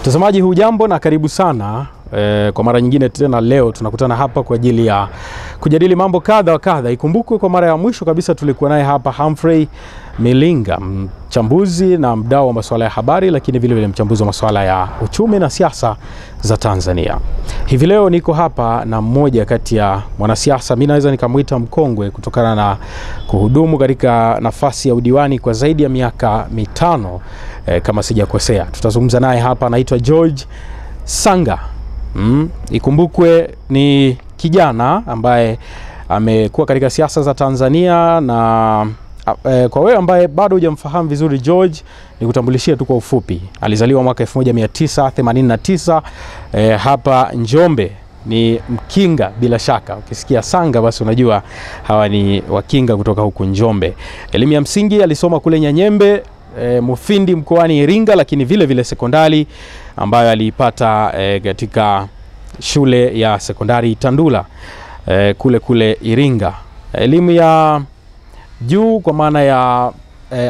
Mtazamaji hujambo na karibu sana. Kwa mara nyingine tena leo tunakutana hapa kwa ajili ya kujadili mambo kadha wa kadha. Ikumbukwe kwa mara ya mwisho kabisa tulikuwa naye hapa Humphrey Milinga, mchambuzi na mdau wa masuala ya habari, lakini vile vile mchambuzi wa masuala ya uchumi na siasa za Tanzania. Hivi leo niko hapa na mmoja kati ya mwanasiasa, mimi naweza nikamuita mkongwe kutokana na kuhudumu katika nafasi ya udiwani kwa zaidi ya miaka 5 kama sijakosea. Tutazungumza naye hapa, anaitwa George Sanga. Ikumbukwe ni kijana ambaye amekuwa katika siasa za Tanzania, na kwa wewe ambaye bado hujamfahamu vizuri George, nikutambulishie tu kwa ufupi. Alizaliwa mwaka 1989 hapa Njombe. Ni Mkinga bila shaka. Ukisikia Sanga basi unajua hawa ni Wakinga kutoka huku Njombe. Elimu ya msingi alisoma kule Nyanyembe, Mufindi mkoani Iringa, lakini vile vile sekondari ambayo aliipata katika shule ya sekondari Tandula kule Iringa. Elimu ya juu kwa maana ya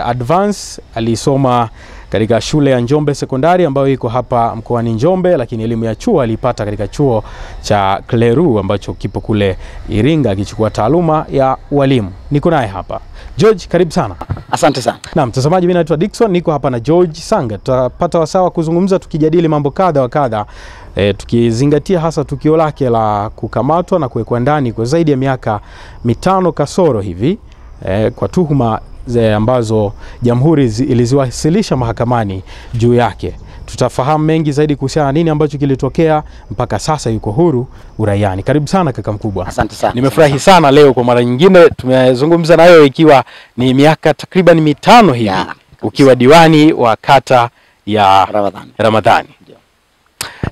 advance alisoma katika shule ya Njombe sekondari ambayo iko hapa mkoani Njombe, lakini elimu ya chuo alipata katika chuo cha Kleru ambacho kipo kule Iringa, akichukua taaluma ya walimu. Niko naye hapa. George, karibu sana. Asante sana. Na mtazamaji, mimi naitwa Dickson, niko hapa na George Sanga. Tutapata wasaa kuzungumza tukijadili mambo kadha wa kadha, tukizingatia hasa tukio lake la kukamatwa na kuwekwa ndani kwa zaidi ya miaka 5 kasoro hivi kwa tuhuma ambazo jamhuri iliziwasilisha mahakamani juu yake. Tutafahamu mengi zaidi kuhusiana na nini ambacho kilitokea mpaka sasa yuko huru uraiani. Karibu sana kaka mkubwa. Asante sana. Nimefurahi sana leo kwa mara nyingine tumezungumza na wewe, ikiwa ni miaka takriban 5 hivi ukiwa diwani wa kata ya Ramadhani.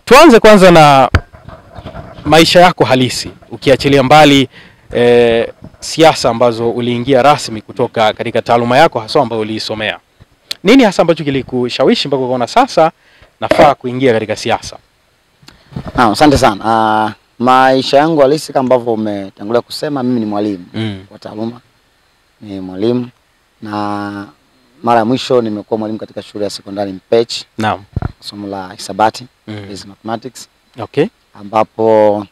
Tuanze kwanza na maisha yako halisi, ukiachilia mbali siasa ambazo uliingia rasmi kutoka katika taaluma yako hasa ambayo uliisomea. Nini hasa ambacho kilikushawishi mpaka ukaona sasa nafaa kuingia katika siasa? Asante sana. Maisha yangu halisi kama ambavyo umetangulia kusema, mimi ni mwalimu wa taaluma. Ni mwalimu, na mara ya mwisho nimekuwa mwalimu katika shule ya sekondari Mpechi. Naam. Somo la hisabati, is mathematics. Okay. Ambapo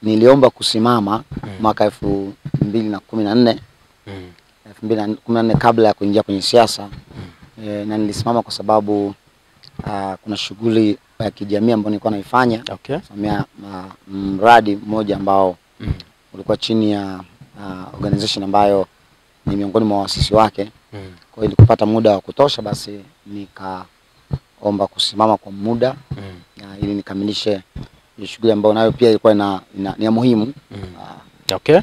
niliomba kusimama mwaka 2014. 2014 kabla ya kuingia kwenye siasa. Na nilisimama kwa sababu kuna shughuli ya kijamii ambayo nilikuwa naifanya. Okay. Samia mradi mmoja ambao ulikuwa chini ya organization ambayo ni miongoni mwa waasisi wake. Kwa hiyo kupata muda wa kutosha, basi nikaomba kusimama kwa muda ili nikamilishe shughuli ambayo nayo pia ilikuwa ni ya muhimu. Okay.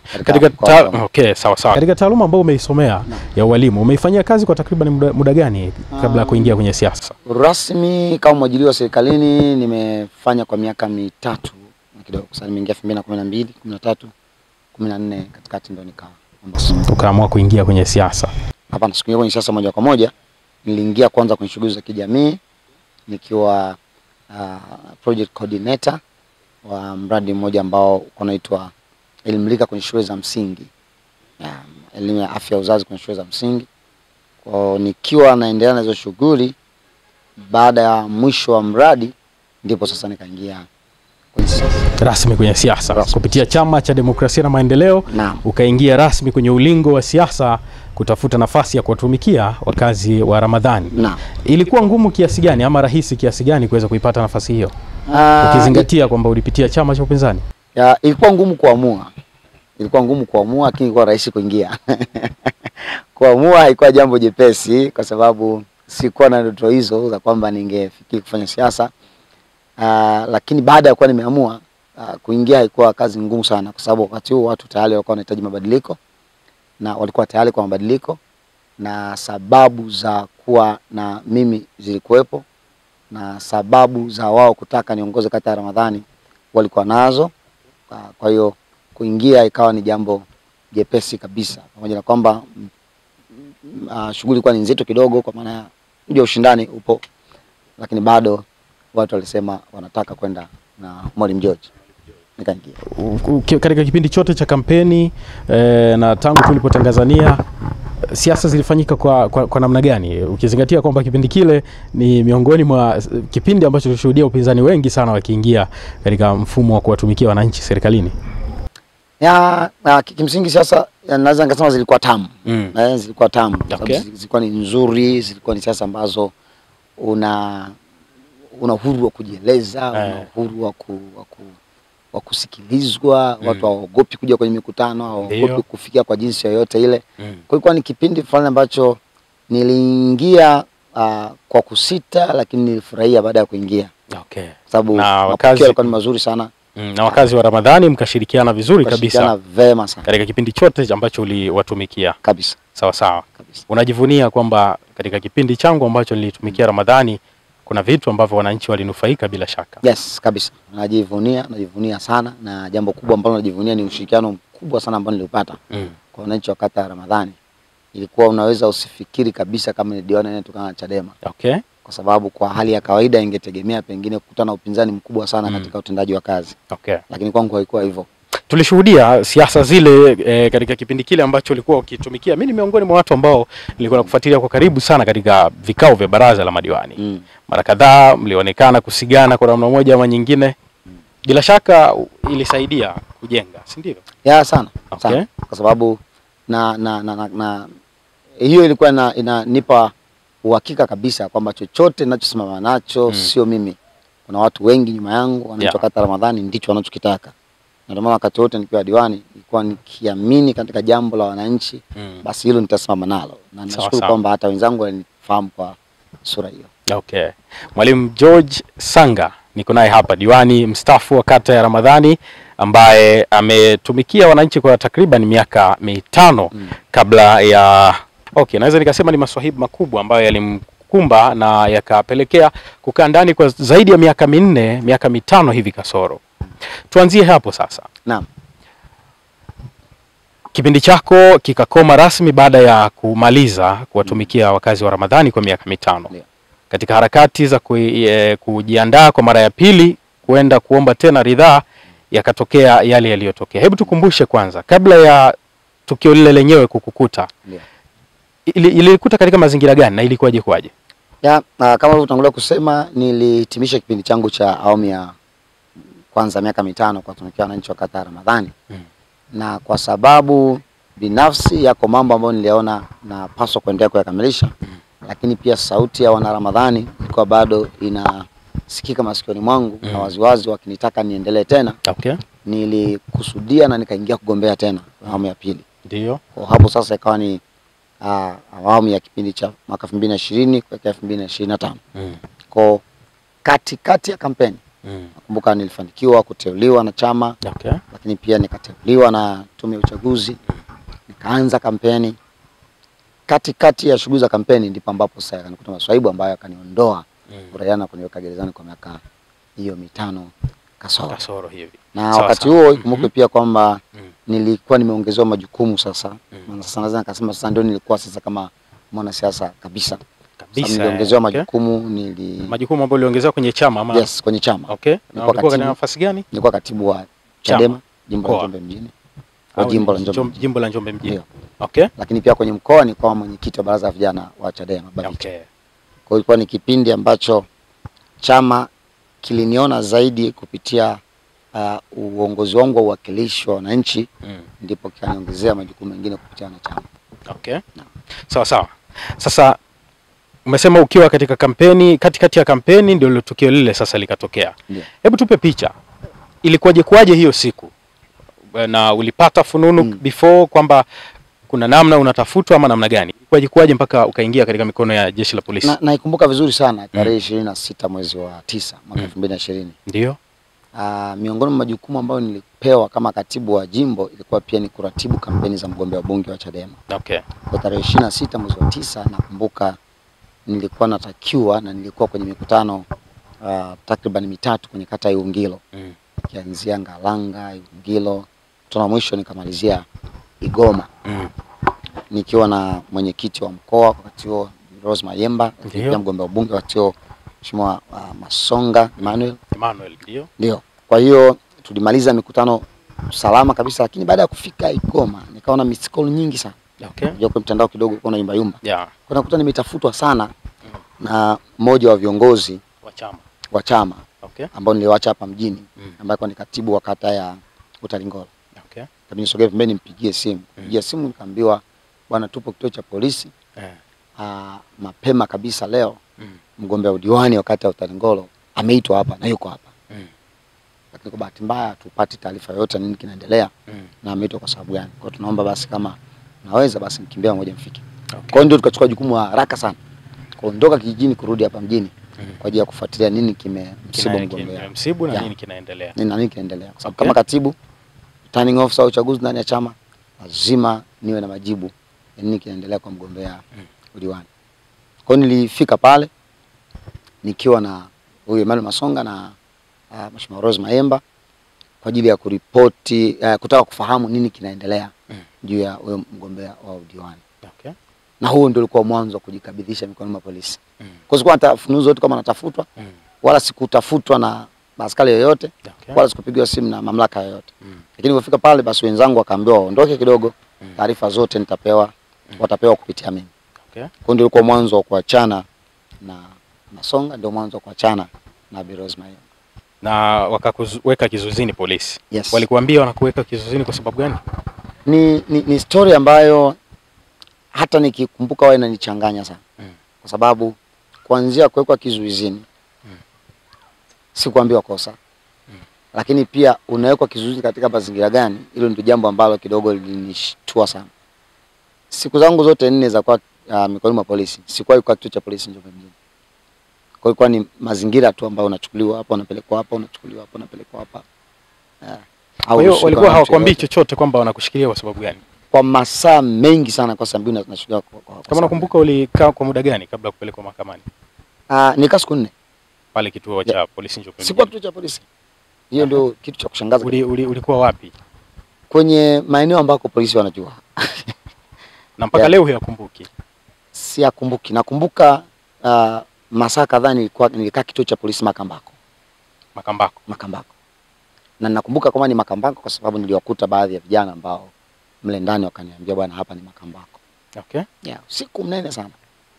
Sawa. Katika taaluma ambayo umeisomea ya walimu, umeifanyia kazi kwa takriban muda gani kabla ya kuingia kwenye siasa? Rasmi kama mwajiriwa serikalini nimefanya kwa miaka 3 kidogo. Sasa nimeingia 2012, 13, 14 katikati ndio ukaamua kuingia kwenye siasa. Hapana, sikuingia kwenye siasa moja kwa moja. Niliingia kwanza kwenye shughuli za kijamii nikiwa project coordinator wa mradi mmoja ambao unaitwa Elimlika kwenye shule za msingi. Elimu ya afya uzazi kwenye shule za msingi. Kwa nikiwa naendelea na hizo shughuli, baada ya mwisho wa mradi ndipo sasa nikaingia kwenye siasa. Rasmi kwenye siasa. Kupitia Chama cha Demokrasia na Maendeleo, ukaingia rasmi kwenye ulingo wa siasa kutafuta nafasi ya kuwatumikia wakazi wa Ramadhani. Ilikuwa ngumu kiasi gani ama rahisi kiasi gani kuweza kuipata nafasi hiyo? Ukizingatia kwamba ulipitia chama cha upinzani. Ilikuwa ngumu kuamua. Lakini ilikuwa rahisi kuingia. Kuamua haikuwa jambo jepesi kwa sababu sikuwa na ndoto hizo za kwamba ningefikia kufanya siasa. Lakini baada ya kuwa nimeamua kuingia, haikuwa kazi ngumu sana kwa sababu wakati huo watu tayari walikuwa wanahitaji mabadiliko na walikuwa tayari kwa mabadiliko, na sababu za kuwa na mimi zilikuwepo, na sababu za wao kutaka niongoze kata ya Ramadhani walikuwa nazo. Kwa hiyo kuingia ikawa ni jambo jepesi kabisa, pamoja na kwamba shughuli ilikuwa ni nzito kidogo kwa maana ya ushindani upo, lakini bado watu walisema wanataka kwenda na Mwalimu George. Nikaingia. Katika kipindi chote cha kampeni na tangu tulipotangazania siasa zilifanyika kwa namna gani, ukizingatia kwamba kipindi kile ni miongoni mwa kipindi ambacho tulishuhudia upinzani wengi sana wakiingia katika mfumo wa kuwatumikia wananchi serikalini? Kimsingi siasa naweza nikasema zilikuwa tamu. Zilikuwa tamu. Okay. Zilikuwa ni nzuri, zilikuwa ni siasa ambazo una uhuru wa kujieleza, una uhuru wa kusikilizwa, watu hawaogopi kuja kwenye mikutano, hawaogopi kufikia kwa jinsi yoyote ile. Kwa hiyo ni kipindi fulani ambacho niliingia kwa kusita, lakini nilifurahia baada ya kuingia. Okay. Sababu mapokeo yalikuwa ni mazuri sana. Na wakazi wa Ramadhani mkashirikiana vizuri kabisa. Vema sana. Katika kipindi chote ambacho uliwatumikia. Kabisa. Sawa sawa. Kabisa. Unajivunia kwamba katika kipindi changu ambacho nilitumikia Ramadhani kuna vitu ambavyo wananchi walinufaika bila shaka? Yes, kabisa. Najivunia sana, na jambo kubwa ambalo najivunia ni ushirikiano mkubwa sana ambao nilipata kwa wananchi wa kata ya Ramadhani. Ilikuwa unaweza usifikiri kabisa kama ni diwani anayetokana na Chadema. Okay. Kwa sababu kwa hali ya kawaida ingetegemea pengine kukutana na upinzani mkubwa sana katika utendaji wa kazi. Okay. Lakini kwangu haikuwa hivyo. Tulishuhudia siasa zile katika kipindi kile ambacho ulikuwa ukitumikia. Mimi ni miongoni mwa watu ambao nilikuwa nakufuatilia kwa karibu sana katika vikao vya baraza la madiwani. Mara kadhaa mlionekana kusigana kwa namna moja ama nyingine. Bila shaka ilisaidia kujenga, si ndivyo? Sana. Okay. Sana. Kwa sababu hiyo ilikuwa inanipa uhakika kabisa kwamba chochote ninachosimama nacho sio mimi. Kuna watu wengi nyuma yangu wanatoka kata Ramadhani, ndicho wanachokitaka. Na ndio maana wakati wote nikiwa diwani nilikuwa nikiamini katika jambo la wananchi, basi hilo nitasimama nalo. Na nashukuru kwamba hata wenzangu wanifahamu kwa sura hiyo. Okay. Mwalimu George Sanga niko naye hapa, diwani mstaafu wa kata ya Ramadhani ambaye ametumikia wananchi kwa takriban miaka 5 kabla ya naweza nikasema ni maswahibu makubwa ambayo yalimkumba na yakapelekea kukaa ndani kwa zaidi ya miaka 4, miaka 5 hivi kasoro. Tuanzie hapo sasa. Naam. Kipindi chako kikakoma rasmi baada ya kumaliza kuwatumikia wakazi wa Ramadhani kwa miaka 5. Katika harakati za kujiandaa kwa mara ya pili kuenda kuomba tena ridhaa, yakatokea yale yaliyotokea. Hebu tukumbushe kwanza, kabla ya tukio lile lenyewe kukukuta, ilikuta katika mazingira gani na ilikuwaje kwaje? Kama ulivyotangulia kusema, nilihitimisha kipindi changu cha awamu ya kwanza miaka 5 kwa kutumikia wananchi wa kata ya Ramadhani. Na kwa sababu binafsi yako mambo ambayo niliona na paswa kuendelea kuyakamilisha, lakini pia sauti ya wana Ramadhani ilikuwa bado inasikika masikioni mwangu na waziwazi wakinitaka niendelee tena. Okay. Nilikusudia na nikaingia kugombea tena awamu ya pili. Ndio. Kwa hapo sasa ikawa ni awamu ya kipindi cha mwaka 2020 kuelekea 2025. Kwa katikati ya kampeni nakumbuka nilifanikiwa kuteuliwa na chama. Okay. Lakini pia nikateuliwa na tume ya uchaguzi, nikaanza kampeni. Katikati ya shughuli za kampeni ndipo ambapo sasa kanikuta maswaibu ambayo akaniondoa uraiana kuniweka gerezani kwa miaka hiyo 5 kasoro hivi. Na wakati huo ikumbuke pia kwamba nilikuwa nimeongezewa majukumu sasa. Maana sasa naweza nikasema sasa ndio nilikuwa sasa kama mwanasiasa kabisa. Niliongezewa majukumu. Majukumu ambayo uliongezewa kwenye chama ama? Yes, kwenye chama. Okay. Na ulikuwa katika nafasi gani? Nilikuwa katibu wa Chadema jimbo la Njombe mjini. Jimbo la Njombe mjini. Okay. Lakini pia kwenye mkoa ni kama mwenyekiti wa baraza la vijana wa Chadema. Okay. Kwa hiyo ni kipindi ambacho chama kiliniona zaidi kupitia uongozi wangu wa uwakilishi wa wananchi, ndipo kaniongezea majukumu mengine kupitia na chama. Okay. Sawa. Sasa umesema ukiwa katika kampeni, katikati ya kampeni ndio tukio lile sasa likatokea. Hebu tupe picha. Ilikuwaje hiyo siku? Na ulipata fununu before kwamba kuna namna unatafutwa ama namna gani? Ilikuwaje mpaka ukaingia katika mikono ya jeshi la polisi? Naikumbuka vizuri sana tarehe 26 mwezi wa 9 mwaka 2020. Ndio. Miongoni mwa majukumu ambayo nilipewa kama katibu wa jimbo ilikuwa pia ni kuratibu kampeni za mgombea bunge wa Chadema. Okay. Kwa tarehe 26 mwezi wa 9 nakumbuka nilikuwa natakiwa na nilikuwa kwenye mikutano takriban 3 kwenye kata ya Iwungilo. Kianzia Ngalanga, Iwungilo, tuna mwisho nikamalizia Igoma. Nikiwa na mwenyekiti wa mkoa wakati huo Rose Mayemba, pia mgombea bunge wakati huo Mheshimiwa Masonga Emmanuel. Ndio. Kwa hiyo tulimaliza mikutano salama kabisa, lakini baada ya kufika Igoma nikaona miss call nyingi sana. Okay. Ndio kwa mtandao kidogo kuna yumba yumba. Yeah. Kuna kuta nimetafutwa sana na mmoja wa viongozi wa chama. Okay. Ambao niliwacha hapa mjini ambaye ni katibu wa kata ya Utalingolo. Okay. Kabla nisogee pembeni mpigie simu. Pigia simu nikaambiwa bwana tupo kituo cha polisi. Mapema kabisa leo mgombea udiwani wa kata ya Utalingolo ameitwa hapa na yuko hapa. Lakini kwa bahati mbaya tupate taarifa yoyote nini kinaendelea na ameitwa kwa sababu gani. Kwa tunaomba basi kama naweza basi mkimbia mmoja mfike. Okay. Kwa ndio tukachukua jukumu haraka sana kuondoka kijijini kurudi hapa mjini kwa ajili ya kufuatilia nini kimemsibu mgombea. Msibu na nini kinaendelea. Nini kinaendelea. Kwa sababu kama katibu turning officer wa uchaguzi ndani ya chama lazima niwe na majibu ya nini kinaendelea kwa mgombea udiwani. Kwa hiyo nilifika pale nikiwa na huyu Emmanuel Masonga na Mheshimiwa Rose Mayemba kwa ajili ya kuripoti kutaka kufahamu nini kinaendelea juu ya huyo mgombea wa udiwani. Okay. Na huo ndio ulikuwa mwanzo wa kujikabidhisha mikononi mwa polisi. Kwa sababu hata funuzo yote kama natafutwa wala sikutafutwa na askari yoyote wala sikupigiwa simu na mamlaka yoyote. Lakini nilipofika pale basi wenzangu wakaambiwa waondoke kidogo, taarifa zote watapewa kupitia mimi. Okay. Kwa ndio ulikuwa mwanzo wa kuachana na Masonga, ndio mwanzo wa kuachana na Rose Mayemba. Na wakakuweka kizuizini polisi. Yes. Walikuambia wanakuweka kizuizini kwa sababu gani? Ni story ambayo hata nikikumbuka wao inanichanganya sana. Kwa sababu kuanzia kuwekwa kizuizini sikuambiwa kosa. Lakini pia unawekwa kizuizini katika mazingira gani? Hilo ndio jambo ambalo kidogo lilinishtua sana. Siku zangu zote 4 za kwa mikononi mwa polisi, sikuwahi kwa kituo cha polisi Njombe mjini. Kwa hiyo ni mazingira tu ambayo unachukuliwa hapa, unapelekwa hapa, unachukuliwa hapa, unapelekwa hapa. Kwa hiyo walikuwa hawakwambii chochote kwamba wanakushikilia kwa sababu gani? Kwa masaa mengi sana kwa sababu tunashughuliwa kama nakumbuka ulikaa kwa muda gani kabla kupelekwa mahakamani? Nikaa siku 4 pale kituo cha polisi Njombe. Sikuwa kituo cha polisi. Hiyo ndio kitu cha kushangaza. Ulikuwa wapi? Kwenye maeneo ambako polisi wanajua. Na mpaka leo huyakumbuki? Siyakumbuki. Nakumbuka masaa kadhaa nilikaa kituo cha polisi Makambako. Makambako. Na nakumbuka kama ni Makambako kwa sababu niliwakuta baadhi ya vijana ambao mle ndani wakaniambia bwana hapa ni Makambako. Okay. Yeah, usiku mnene sana.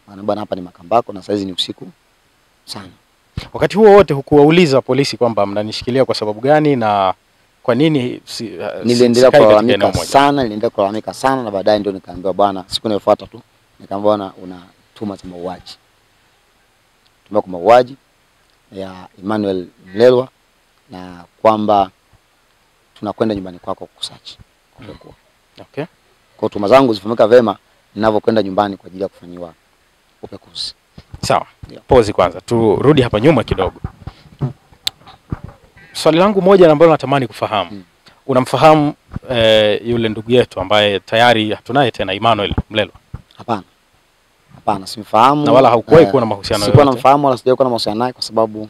Maana bwana hapa ni Makambako na saizi ni usiku sana. Wakati huo wote hukuwauliza polisi kwamba mnanishikilia kwa sababu gani na kwa nini niliendelea kulalamika sana na baadaye ndio nikaambiwa bwana siku inayofuata tu nikaambiwa bwana una tuma za mauaji. Tuma kwa mauaji ya Emmanuel Mlelwa na kwamba tunakwenda nyumbani kwako kukusachi. Okay. Kwa tuma zangu zifanyika vema ninavyokwenda nyumbani kwa ajili ya kufanyiwa upekuzi. Sawa. Yeah. Pause kwanza. Turudi hapa nyuma kidogo. Swali langu moja ambalo natamani kufahamu. Unamfahamu yule ndugu yetu ambaye tayari hatunaye tena Emmanuel Mlelwa? Hapana, simfahamu. Na wala haukuwahi kuwa na mahusiano yoyote? Sikuwa namfahamu wala sijawahi kuwa na mahusiano naye kwa sababu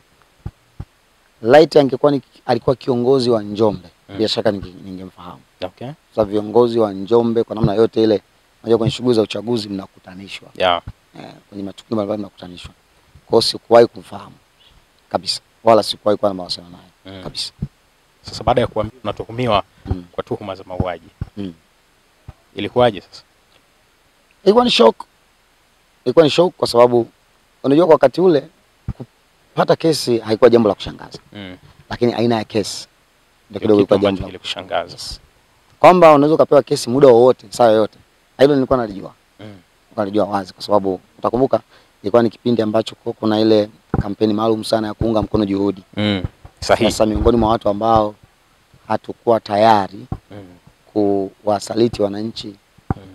light angekuwa alikuwa kiongozi wa Njombe. Bila shaka ningemfahamu. Okay. Sababu viongozi wa Njombe kwa namna yote ile, unajua kwenye shughuli za uchaguzi mnakutanishwa. Yeah. Kwenye matukio mbalimbali mnakutanishwa. Kwa hiyo sikuwahi kumfahamu kabisa. Wala sikuwahi kuwa na mahusiano naye kabisa. Sasa baada ya kuambiwa unatuhumiwa kwa tuhuma za mauaji. Ilikuwaje sasa? Ilikuwa ni shock kwa sababu unajua kwa wakati ule kupata kesi haikuwa jambo la kushangaza. Lakini aina ya kesi ndio kidogo ilikuwa jambo la kushangaza. Kwamba unaweza kupewa kesi muda wowote, saa yoyote. Hilo nilikuwa nalijua. Nalijua wazi kwa sababu utakumbuka ilikuwa ni kipindi ambacho kuna ile kampeni maalum sana ya kuunga mkono juhudi. Sahihi. Sasa miongoni mwa watu ambao hatakuwa tayari kuwasaliti wananchi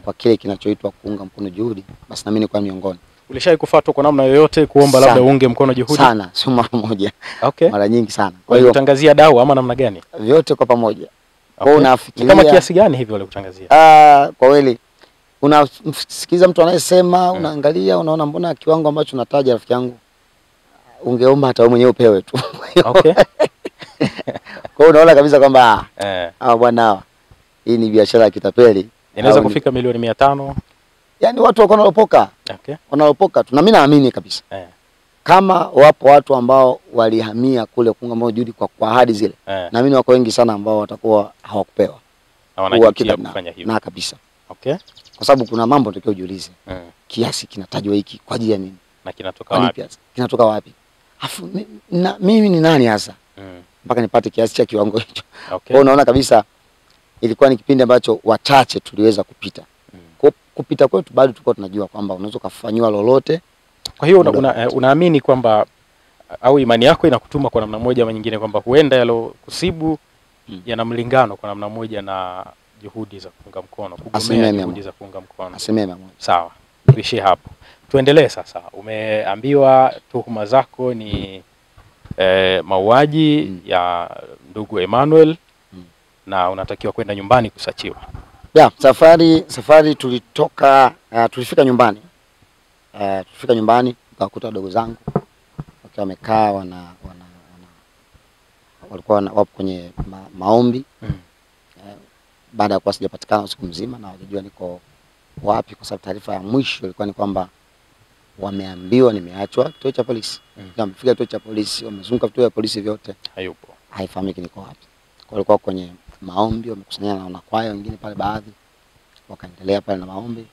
kwa kile kinachoitwa kuunga mkono juhudi, basi na mimi nilikuwa miongoni. Ulishai kufuatwa kwa namna yoyote kuomba labda uunge mkono juhudi? Sana, sio mara moja. Okay. Mara nyingi sana. Kwa hiyo kutangazia dau ama namna gani? Vyote kwa pamoja. Okay. Kwa unafikiria kama kiasi gani hivi wale kutangazia? Kwa kweli unasikiza mtu anayesema, unaangalia, unaona mbona kiwango ambacho nataja rafiki yangu ungeomba hata wewe mwenyewe upewe tu. Okay. Kwa unaona kabisa kwamba bwana hii ni biashara ya kitapeli. Inaweza kufika milioni 500. Yaani watu wako wanalopoka. Okay. Wanalopoka tu. Na mimi naamini kabisa. Kama wapo watu ambao walihamia kule kuunga mkono juhudi kwa ahadi zile. Naamini wako wengi sana ambao watakuwa hawakupewa. Na wanajitia kufanya hivyo. Na kabisa. Okay. Kwa sababu kuna mambo tunataka ujiulize. Kiasi kinatajwa hiki kwa ajili ya nini? Na kinatoka wapi? Kinatoka wapi? Afu mimi ni nani hasa? Mpaka nipate kiasi cha kiwango hicho. Okay. Kwa unaona kabisa ilikuwa ni kipindi ambacho wachache tuliweza kupita. Kwa kupita kwetu bado tulikuwa tunajua kwamba unaweza kufanywa lolote. Kwa hiyo unaamini kwamba au imani yako inakutuma kwa namna moja ama nyingine kwamba huenda yalokusibu yana mlingano kwa namna moja na juhudi za kuunga mkono, kugomea juhudi za kuunga mkono. Asilimia moja. Sawa. Tuishie hapo. Tuendelee sasa. Umeambiwa tuhuma zako ni mauaji ya ndugu Emmanuel na unatakiwa kwenda nyumbani kusachiwa. Ya, safari tulifika nyumbani. Tulifika nyumbani tukakuta wadogo zangu wakiwa wamekaa walikuwa wapo kwenye maombi. Baada ya kuwa sijapatikana usiku mzima na hawajajua niko wapi, kwa sababu taarifa ya mwisho ilikuwa ni kwamba wameambiwa nimeachwa kituo cha polisi. Wamefika kituo cha polisi, wamezunguka vituo vya polisi vyote, hayupo, haifahamiki niko wapi. Kwa walikuwa kwenye maombi, wamekusanyana na wanakwaya wengine pale, baadhi wakaendelea pale na maombi,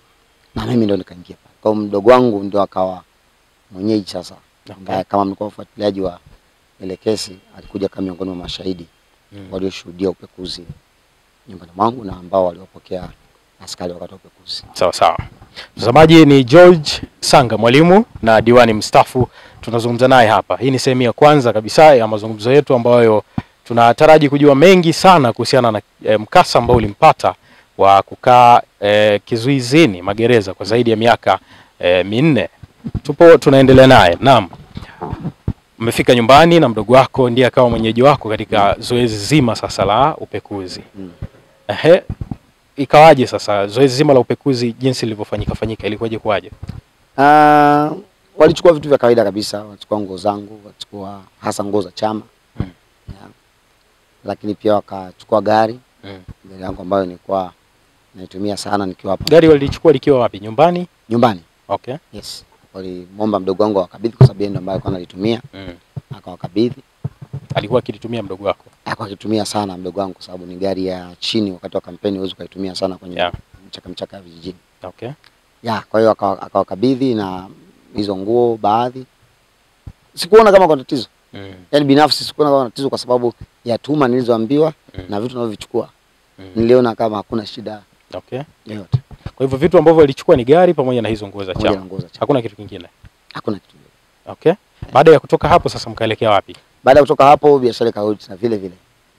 na mimi ndio nikaingia pale. Kwa mdogo wangu ndio akawa mwenyeji sasa. Okay. Kama mlikuwa ufuatiliaji wa ile kesi, alikuja kama miongoni mwa mashahidi walioshuhudia upekuzi nyumbani mwangu na ambao waliopokea askari wakati wa upekuzi. Sawa sawa. Mtazamaji, ni George Sanga, mwalimu na diwani mstaafu, tunazungumza naye hapa. Hii ni sehemu ya kwanza kabisa ya mazungumzo yetu ambayo tunataraji kujua mengi sana kuhusiana na mkasa ambao ulimpata wa kukaa kizuizini magereza kwa zaidi ya miaka 4. Tunaendelea naye. Naam. Umefika nyumbani na mdogo wako ndiye akawa mwenyeji wako katika zoezi zima sasa la upekuzi. Ikawaje sasa zoezi zima la upekuzi jinsi lilivyofanyika ilikuwaje kwaje? Walichukua vitu vya kawaida kabisa, walichukua nguo zangu, walichukua hasa nguo za chama. Lakini pia wakachukua gari. Gari yangu ambayo nilikuwa naitumia sana nikiwa hapa. Gari walichukua likiwa wapi? Nyumbani? Nyumbani. Okay. Yes. Walimwomba mdogo wangu akabidhi kwa sababu yeye ndiye ambaye alikuwa analitumia. Akawakabidhi. Alikuwa akilitumia mdogo wako? Alikuwa akitumia sana mdogo wangu kwa sababu ni gari ya chini, wakati wa kampeni huwezi kuitumia sana kwenye mchaka ya vijijini. Okay. Kwa hiyo akawakabidhi na hizo nguo baadhi. Sikuona kama kuna tatizo. Yaani binafsi sikuona kama tatizo kwa sababu ya tuhuma nilizoambiwa na vitu ninavyovichukua. Niliona kama hakuna shida. Okay. Yote. Kwa hivyo vitu ambavyo walichukua ni gari pamoja na hizo nguo za chama. Hakuna kitu kingine. Hakuna kitu kingine. Okay. Baada ya kutoka hapo sasa mkaelekea wapi? Baada ya kutoka hapo biashara ikarudi na vile vile.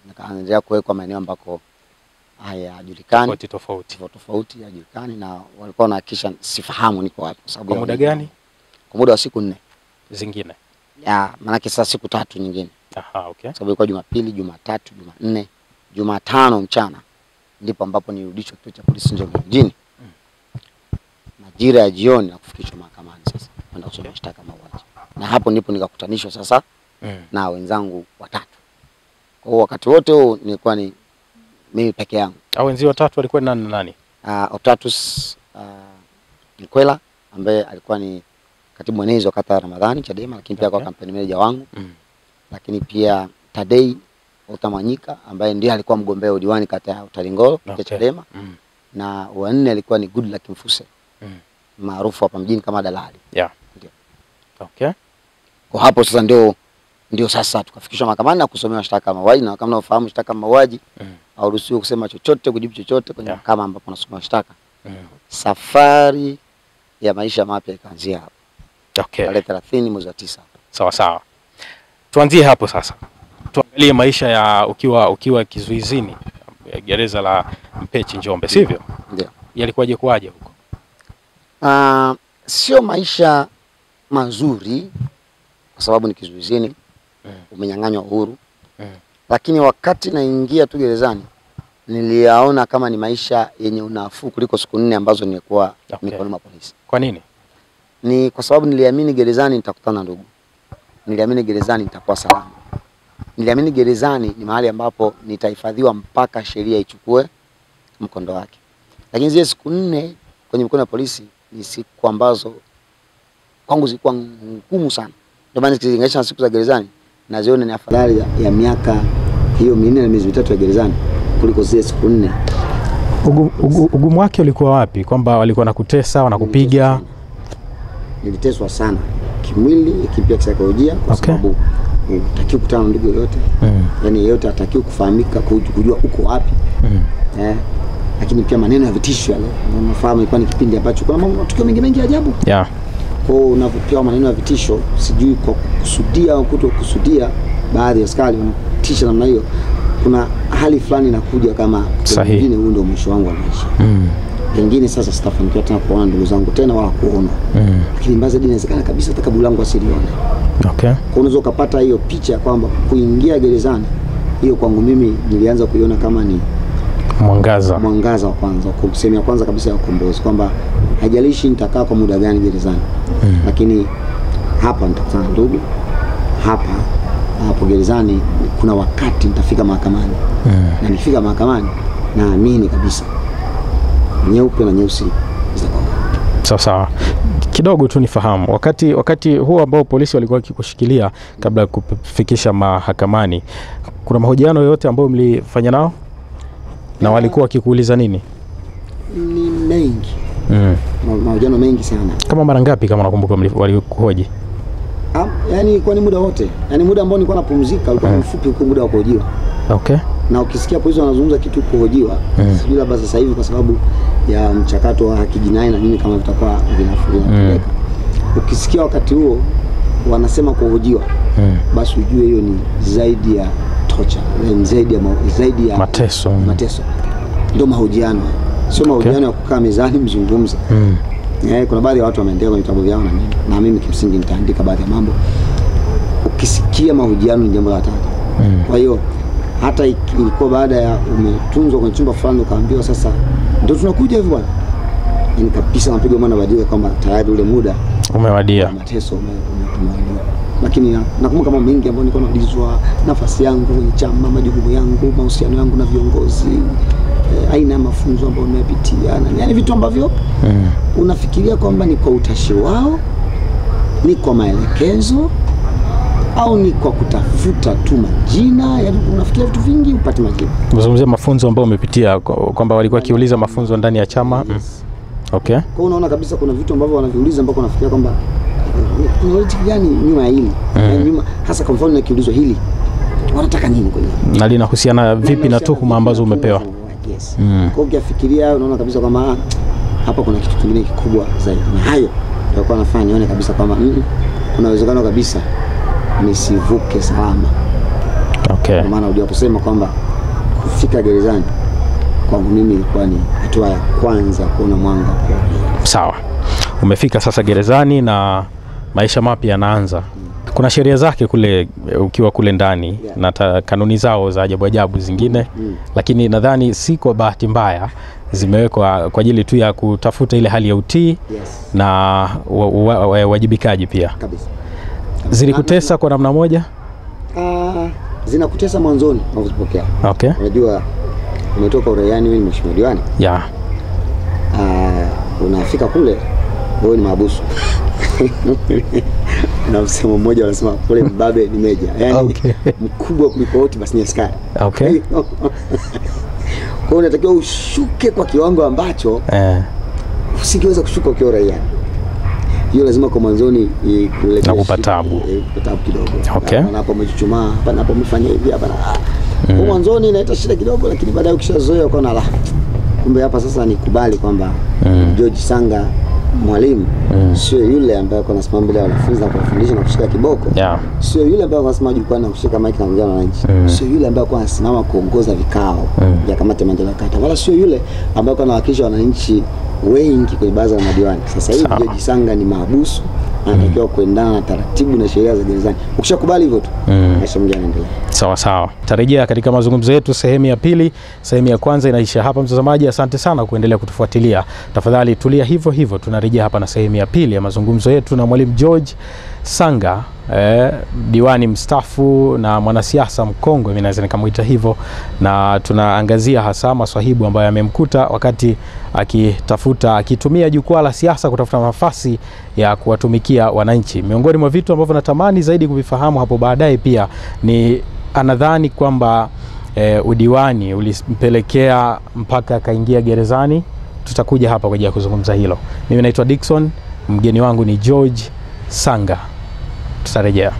Nikaanza kuwekwa maeneo ambako hayajulikani. Tofauti hayajulikani na walikuwa wanahakisha sifahamu niko wapi kwa sababu. Kwa muda gani? Kwa muda wa siku 4. Zingine. Maana sasa siku 3 nyingine. Okay. Sababu ilikuwa Jumapili, Jumatatu, Jumanne, Jumatano mchana ndipo ambapo nirudishwa kituo cha polisi Njombe mjini. Majira ya jioni na kufikishwa mahakamani sasa kwenda kusoma mashtaka mauaji. Na hapo ndipo nikakutanishwa sasa na wenzangu 3. Kwa wakati wote huo nilikuwa ni mimi peke yangu. Hao wenzio 3 walikuwa nani na nani? Otatus Nikwela ambaye alikuwa ni katibu mwenezi wa kata Ramadhani Chadema, lakini pia kwa kampeni manager wangu. Lakini pia Tadei Utamanyika ambaye ndiye alikuwa mgombea udiwani kata ya Utalingolo kwa Chadema. Na wa 4 alikuwa ni Goodluck Mfuse. Maarufu hapa mjini kama Dalali. Ndio. Okay. Kwa hapo sasa ndio sasa tukafikishwa mahakamani na kusomewa mashtaka mauaji, na kama unafahamu mashtaka mauaji hauruhusiwi kusema chochote, kujibu chochote kwenye mahakama ambapo unasoma mashtaka. Safari ya maisha mapya ikaanzia hapo. Okay. Tarehe 30 mwezi wa 9. Sawa sawa. Tuanzie hapo sasa. Tuangalie maisha ya ukiwa kizuizini gereza la Mpechi Njombe, sivyo? Ndio. Yalikuwaje kwaje huko? Sio maisha mazuri kwa sababu ni kizuizini. Umenyang'anywa uhuru. Lakini wakati naingia tu gerezani niliyaona kama ni maisha yenye unafuu kuliko siku 4 ambazo nilikuwa mikononi mwa polisi. Kwa nini? Ni kwa sababu niliamini gerezani nitakutana na ndugu. Niliamini gerezani nitakuwa salama. Niliamini gerezani ni mahali ambapo nitahifadhiwa mpaka sheria ichukue mkondo wake. Lakini zile siku 4 kwenye mikono ya polisi ni siku ambazo kwangu zilikuwa ngumu sana. Ndio maana nikilinganisha na siku za gerezani naziona ni afadhali ya miaka hiyo 4 na miezi 3 ya gerezani kuliko zile siku 4 Ugumu wake ulikuwa wapi? Kwamba walikuwa nakutesa, wanakupiga? Niliteswa sana kimwili, pia kisaikolojia, kwa sababu hutakiwi kukutana na ndugu yote. Yaani yote hatakiwi kufahamika, kujua uko wapi. Lakini pia maneno ya vitisho yale. Unafahamu ilikuwa ni kipindi ambacho kuna matukio mengi ajabu. Kwa hiyo unapopewa maneno ya vitisho, sijui kwa kusudia au kutokusudia, baadhi ya askari wanatisha namna hiyo, kuna hali fulani inakuja kama pengine huu ndio mwisho wangu wa maisha. Pengine sasa sitafanikiwa tena kuona ndugu zangu tena wala kuona. Lakini mbaya zaidi inawezekana kabisa hata kaburi langu asilione. Kwa unaweza ukapata hiyo picha kwamba kuingia gerezani, hiyo kwangu mimi nilianza kuiona kama ni mwangaza wa kwanza, sehemu ya kwanza kabisa ya ukombozi, kwamba haijalishi nitakaa kwa muda gani gerezani, lakini hapa nitakutana ndugu, hapo gerezani kuna wakati nitafika mahakamani. Na nikifika mahakamani naamini kabisa nyeupe na nyeusi zitakuwa sawa. Kidogo tu nifahamu, wakati huo ambao polisi walikuwa wakikushikilia kabla ya kufikisha mahakamani, kuna mahojiano yote ambayo mlifanya nao na walikuwa wakikuuliza nini? Ni mengi. Mahojiano mengi sana. Kama mara ngapi kama unakumbuka walikuhoji? Yaani kwa ni muda wote. Yaani muda ambao nilikuwa napumzika ulikuwa mfupi huko muda wa kuhojiwa. Na ukisikia polisi wanazungumza kitu kuhojiwa, sijui labda sasa hivi kwa sababu ya mchakato wa haki jinai na nini kama vitakuwa vinafanyika. Ukisikia wakati huo wanasema kuhojiwa, basi ujue hiyo ni zaidi ya torture, zaidi ya mateso. Ndio mahojiano. Sio mahojiano ya kukaa mezani mzungumza. Kuna baadhi ya watu wameandika kwenye vitabu vyao na nini, na mimi kimsingi nitaandika baadhi ya mambo. Ukisikia mahojiano ni jambo la hatari. Kwa hiyo hata ilikuwa baada ya umetunzwa kwenye chumba fulani ukaambiwa sasa ndio tunakuja hivi bwana, ni kabisa napiga mwana badilika kwamba tayari ule muda umewadia, mateso umewadia. Lakini nakumbuka mambo mengi ambayo nilikuwa naulizwa, nafasi yangu kwenye chama, majukumu yangu, mahusiano yangu na viongozi, aina ya mafunzo ambayo nimepitia, yani vitu ambavyo unafikiria kwamba ni kwa utashi wao, ni kwa maelekezo, au ni kwa kutafuta tu majina. Yaani unafikiria vitu vingi upate majibu. Unazungumzia mafunzo ambayo umepitia, kwamba walikuwa kiuliza mafunzo ndani ya chama. Kwa unaona kabisa kuna vitu ambavyo wanaviuliza mpaka unafikiria kwamba kuna logic gani nyuma ya hili? Nyuma hasa kwa mfano nikiulizwa hili wanataka nini kweli? Na linahusiana vipi na tuhuma ambazo umepewa? Kwa ukifikiria unaona kabisa kwamba hapa kuna kitu kingine kikubwa zaidi. Na hayo ndio kwa nafanya nione kabisa kwamba kuna uwezekano kabisa nisivuke salama. Kwa maana unajua kusema kwamba kufika gerezani kwangu mimi ilikuwa ni hatua ya kwanza kuona mwanga. Sawa. Umefika sasa gerezani na maisha mapya yanaanza. Kuna sheria zake kule ukiwa kule ndani na kanuni zao za ajabu zingine, lakini nadhani si kwa bahati mbaya zimewekwa kwa ajili tu ya kutafuta ile hali ya utii na wajibikaji pia. Kabisa. Zilikutesa kwa namna moja? Zinakutesa mwanzoni unapopokea. Unajua umetoka uraiani, wewe ni mheshimiwa diwani. Unafika kule wewe ni mahabusu. Na msemo mmoja wanasema kule mbabe ni meja. Yaani mkubwa kuliko wote basi ni askari. Kwa unatakiwa ushuke kwa kiwango ambacho usingeweza kushuka ukiwa raia. Hiyo lazima kwa mwanzoni kuleta upatabu kidogo. Hapo umechuchumaa, hapa hapo umefanya hivi hapa. Kwa mwanzoni inaleta shida kidogo, lakini baadaye ukishazoea ukaona la. Kumbe hapa sasa nikubali kwamba George Sanga mwalimu sio yule ambaye anasimama mbele ya wanafunzi na kufundisha na kushika kiboko. Sio yule ambaye anasimama jukwani na kushika mic na kuongea na wananchi. Sio yule ambaye anasimama kuongoza vikao vya kamati ya maendeleo kata. Wala sio yule ambaye anawakilisha wananchi wengi kwenye baraza la madiwani. Sasa hivi George Sanga ni mahabusu, anatakiwa kuendana na taratibu na sheria za gerezani. Ukishakubali hivyo tu, maisha mengine yanaendelea. Sawa. Tarejea katika mazungumzo yetu sehemu ya pili. Sehemu ya kwanza inaisha hapa mtazamaji. Asante sana kuendelea kutufuatilia. Tafadhali tulia hivyo. Tunarejea hapa na sehemu ya pili ya mazungumzo yetu na Mwalimu George Sanga, diwani mstaafu na mwanasiasa mkongwe, mimi naweza nikamuita hivyo, na tunaangazia hasa maswahibu ambayo yamemkuta wakati akitumia jukwaa la siasa kutafuta nafasi ya kuwatumikia wananchi. Miongoni mwa vitu ambavyo natamani zaidi kuvifahamu hapo baadaye pia ni anadhani kwamba udiwani ulimpelekea mpaka akaingia gerezani. Tutakuja hapa kwa ajili ya kuzungumza hilo. Mimi naitwa Dickson, mgeni wangu ni George Sanga. Tutarejea.